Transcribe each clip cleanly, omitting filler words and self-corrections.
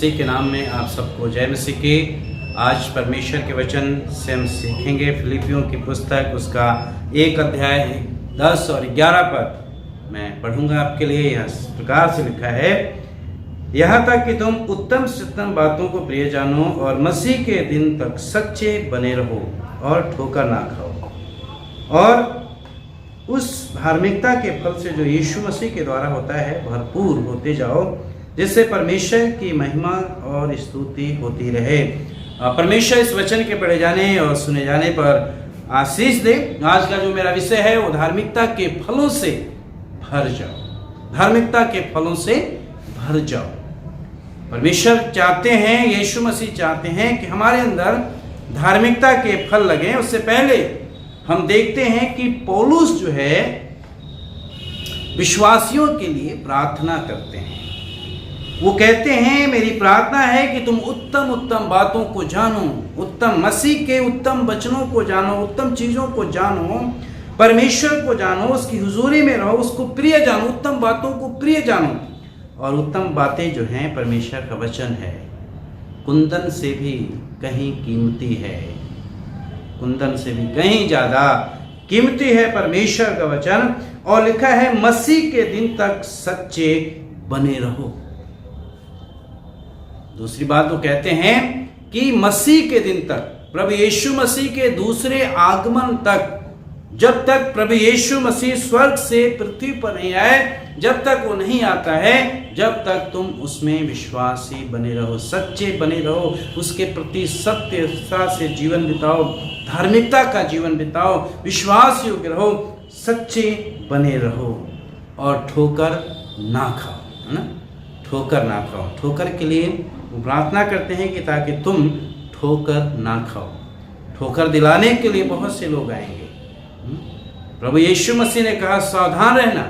मसीह के नाम में आप सबको जय मसीह की। आज परमेश्वर के वचन से हम सीखेंगे फिलिपियों की पुस्तक, उसका 1 अध्याय 10 और 11 पद मैं पढ़ूंगा आपके लिए। यह इस प्रकार से लिखा है, यहाँ तक कि तुम उत्तम से उत्तम बातों को प्रिय जानो और मसीह के दिन तक सच्चे बने रहो और ठोकर ना खाओ, और उस धार्मिकता के फल से जो यीशु मसीह के द्वारा होता है भरपूर होते जाओ, जिससे परमेश्वर की महिमा और स्तुति होती रहे। परमेश्वर इस वचन के पढ़े जाने और सुने जाने पर आशीष दे। आज का जो मेरा विषय है वो धार्मिकता के फलों से भर जाओ। धार्मिकता के फलों से भर जाओ। परमेश्वर चाहते हैं, यीशु मसीह चाहते हैं कि हमारे अंदर धार्मिकता के फल लगे। उससे पहले हम देखते हैं कि पौलुस जो है विश्वासियों के लिए प्रार्थना करते हैं। वो कहते हैं, मेरी प्रार्थना है कि तुम उत्तम उत्तम बातों को जानो, उत्तम मसीह के उत्तम वचनों को जानो, उत्तम चीजों को जानो, परमेश्वर को जानो, उसकी हुजूरी में रहो, उसको प्रिय जानो, उत्तम बातों को प्रिय जानो। और उत्तम बातें जो हैं परमेश्वर का वचन है, कुंदन से भी कहीं कीमती है, कुंदन से भी कहीं ज्यादा कीमती है परमेश्वर का वचन। और लिखा है, मसीह के दिन तक सच्चे बने रहो। दूसरी बात वो कहते हैं कि मसीह के दिन तक, प्रभु यीशु मसीह के दूसरे आगमन तक, जब तक प्रभु यीशु मसीह स्वर्ग से पृथ्वी पर नहीं आए, जब तक वो नहीं आता है, जब तक तुम उसमें विश्वासी बने रहो, सच्चे बने रहो, उसके प्रति सत्यता से जीवन बिताओ, धार्मिकता का जीवन बिताओ, विश्वास योग्य रहो, सच्चे बने रहो और ठोकर ना खाओ, है ना। ठोकर ना खाओ। ठोकर के लिए वो प्रार्थना करते हैं कि ताकि तुम ठोकर ना खाओ। ठोकर दिलाने के लिए बहुत से लोग आएंगे। प्रभु यीशु मसीह ने कहा, सावधान रहना,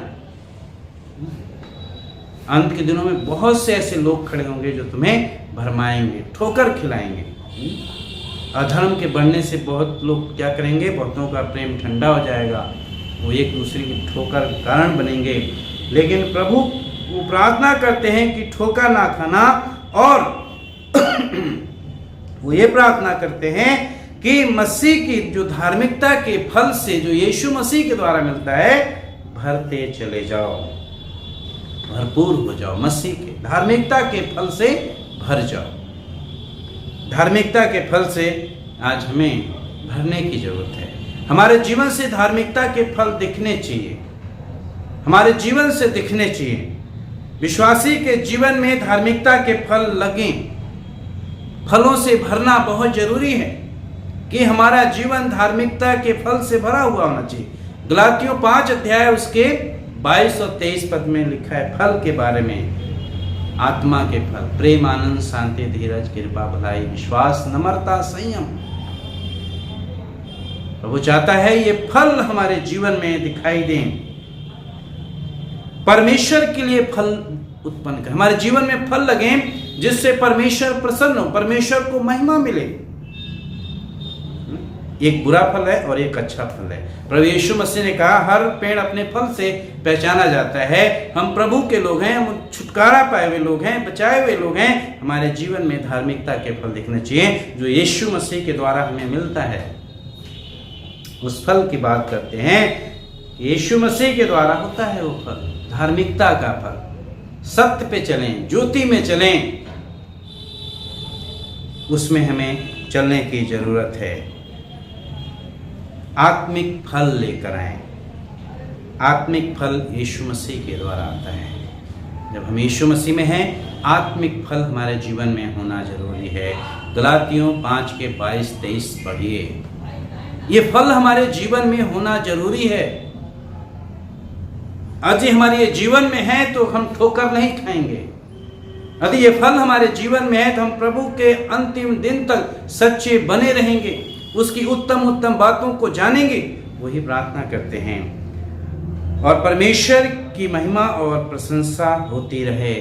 अंत के दिनों में बहुत से ऐसे लोग खड़े होंगे जो तुम्हें भरमाएंगे, ठोकर खिलाएंगे। अधर्म के बढ़ने से बहुत लोग क्या करेंगे, बहुतों का प्रेम ठंडा हो जाएगा, वो एक दूसरे की ठोकर कारण बनेंगे। लेकिन प्रभु वो प्रार्थना करते हैं कि ठोकर ना खाना, और वो ये प्रार्थना करते हैं कि मसीह की जो धार्मिकता के फल से जो यीशु मसीह के द्वारा मिलता है, भरते चले जाओ, भरपूर हो जाओ। मसीह के धार्मिकता के फल से भर जाओ। धार्मिकता के फल से आज हमें भरने की जरूरत है। हमारे जीवन से धार्मिकता के फल दिखने चाहिए, हमारे जीवन से दिखने चाहिए। विश्वासी के जीवन में धार्मिकता के फल लगें, फलों से भरना बहुत जरूरी है कि हमारा जीवन धार्मिकता के फल से भरा हुआ होना चाहिए। गलातियों 5 अध्याय उसके 22 और 23 पद में लिखा है फल के बारे में, आत्मा के फल, प्रेम, आनंद, शांति, धीरज, कृपा, भलाई, विश्वास, नम्रता, संयम। प्रभु चाहता है ये फल हमारे जीवन में दिखाई दें, परमेश्वर के लिए फल उत्पन्न करें, हमारे जीवन में फल लगें, जिससे परमेश्वर प्रसन्न हो, परमेश्वर को महिमा मिले। एक बुरा फल है और एक अच्छा फल है। प्रभु यीशु मसीह ने कहा, हर पेड़ अपने फल से पहचाना जाता है। हम प्रभु के लोग हैं, हम छुटकारा पाए हुए लोग हैं, बचाए हुए लोग हैं। हमारे जीवन में धार्मिकता के फल दिखने चाहिए जो यीशु मसीह के द्वारा हमें मिलता है। उस फल की बात करते हैं, यीशु मसीह के द्वारा होता है वो फल, धार्मिकता का फल। सत्य पे चलें, ज्योति में चलें, उसमें हमें चलने की जरूरत है। आत्मिक फल लेकर आए। आत्मिक फल यीशु मसीह के द्वारा आता है। जब हम यीशु मसीह में हैं, आत्मिक फल हमारे जीवन में होना जरूरी है। गलातियों 5 के 22-23 पढ़िए। ये फल हमारे जीवन में होना जरूरी है। यदि हमारे ये जीवन में है तो हम ठोकर नहीं खाएंगे। यदि ये फल हमारे जीवन में है तो हम प्रभु के अंतिम दिन तक सच्चे बने रहेंगे, उसकी उत्तम उत्तम बातों को जानेंगे। वही प्रार्थना करते हैं, और परमेश्वर की महिमा और प्रशंसा होती रहे।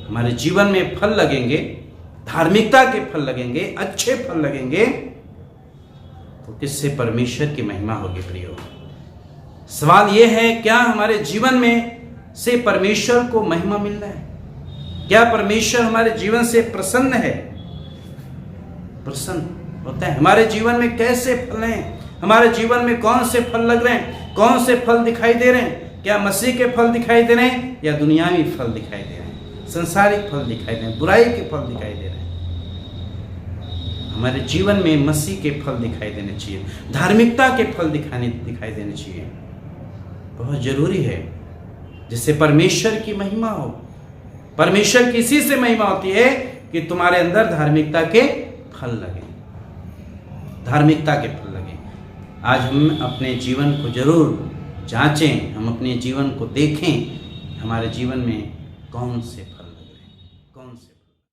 हमारे जीवन में फल लगेंगे, धार्मिकता के फल लगेंगे, अच्छे फल लगेंगे, तो किससे परमेश्वर की महिमा होगी प्रियो। सवाल यह है, क्या हमारे जीवन में से परमेश्वर को महिमा मिल रहा है? क्या परमेश्वर हमारे जीवन से प्रसन्न है? प्रसन्न होता है। हमारे जीवन में कैसे फल हैं, हमारे जीवन में कौन से फल लग रहे हैं, कौन से फल दिखाई दे रहे हैं? क्या मसीह के फल दिखाई दे रहे हैं या दुनियावी फल दिखाई दे रहे हैं, संसारिक फल दिखाई दे रहे हैं, बुराई के फल दिखाई दे रहे हैं? हमारे जीवन में मसीह के फल दिखाई देने चाहिए, धार्मिकता के फल दिखाई देने चाहिए। बहुत जरूरी है, जिससे परमेश्वर की महिमा हो। परमेश्वर की इसी से महिमा होती है कि तुम्हारे अंदर धार्मिकता के फल लगे, धार्मिकता के फल लगे। आज हम अपने जीवन को जरूर जांचें, हम अपने जीवन को देखें, हमारे जीवन में कौन से